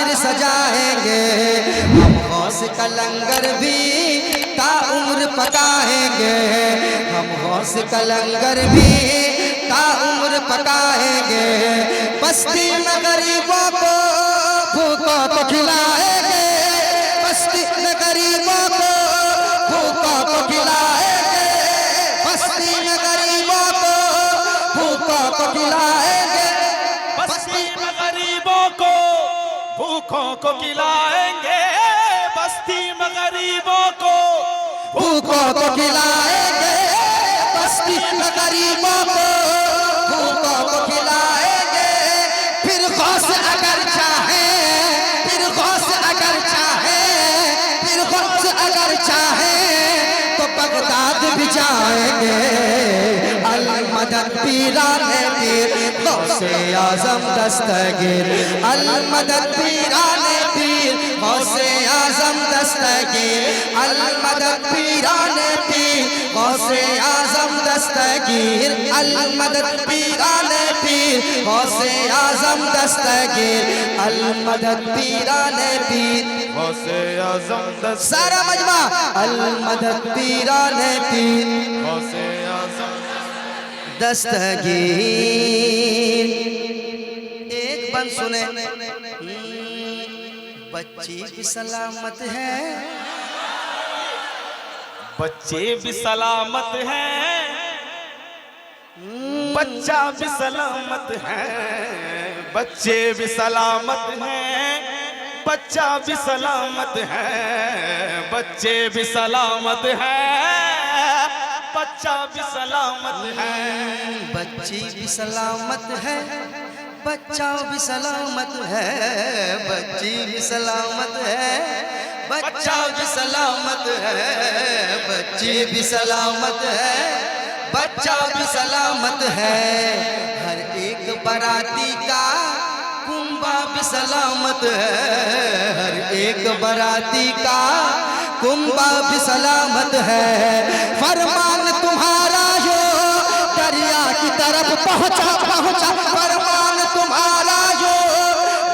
हाजिर सजाएंगे, हम गौस का लंगर भी ताउम्र पकाएंगे, हम गौस का लंगर भी ताउम्र पकाएंगे। बस्ती में गरीबों को भूखों को खिलाएंगे, बस्ती में गरीबों को भूखों को खिलाएंगे, बस्ती में गरीबों को भूखों को खिलाएंगे, बस्ती में गरीबों को भूखों को खिलाएंगे, बस्ती में गरीबों को भूखों को खिलाएंगे, बस्ती में गरीबों को भूखों को खिलाएंगे। फिर गौस अगर चाहे, फिर गौस अगर चाहे, फिर गौस अगर चाहे तो बगदाद भी जाएंगे। अल मदद पीराने पीर गौसे आजम दस्तगीर, अल मदद पीराने पीर गौसे आजम दस्तगीर, अल मदद पीराने पीर गौसे आजम दस्तगीर, अल मदद पीराने पीर गौसे आजम दस्तगीर, अल मदद पीराने पीर गौसे आजम दस्तगीर, सारा मजमा अल मदद पीराने पीर गौसे आजम दस्तगीर। एक बंद सुने, बच्ची भी सलामत है, बच्चे भी सलामत हैं, बच्चा भी सलामत है, बच्चे भी सलामत हैं, बच्चा भी सलामत है, बच्चे भी सलामत है, बच्चा भी सलामत है, बच्ची भी सलामत है, बच्चा भी सलामत है, बच्ची भी सलामत है, बच्चा भी सलामत है, बच्ची भी सलामत है, बच्चा भी सलामत है। हर एक बाराती का कुंबा भी सलामत है, हर एक बाराती का कुंबा भी सलामत है। फरमान तुम्हारा जो दरिया की तरफ पहुंचा पहुंचा, फरमान तुम्हारा जो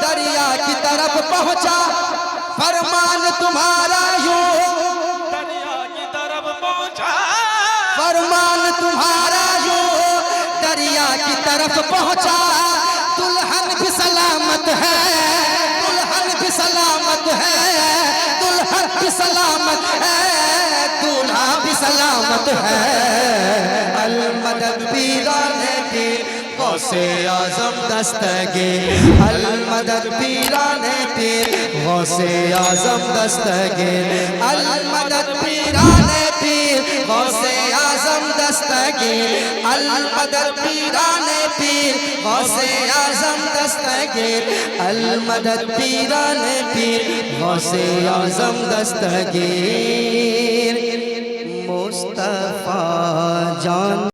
दरिया की तरफ पहुंचा, फरमान तुम्हारा जो दरिया की तरफ पहुंचा, फरमान तुम्हारा जो दरिया की तरफ पहुंचा। दुल्हन भी सलामत है, दुल्हन भी सलामत है, दुल्हन भी सलामत है, दूल्हा भी सलामत है। अल मदद पीराने पीर गौसे आजम दस्तगीर, अल मदद पीराने पीर गौसे आजम दस्तगीर, अल मदद पीराने पीर गौसे आजम दस्तगीर, अल मदद पीराने पीर गौसे आजम दस्तगीर, अल मदद पीराने पीर गौसे आजम दस्तगीर। मुस्तफा जान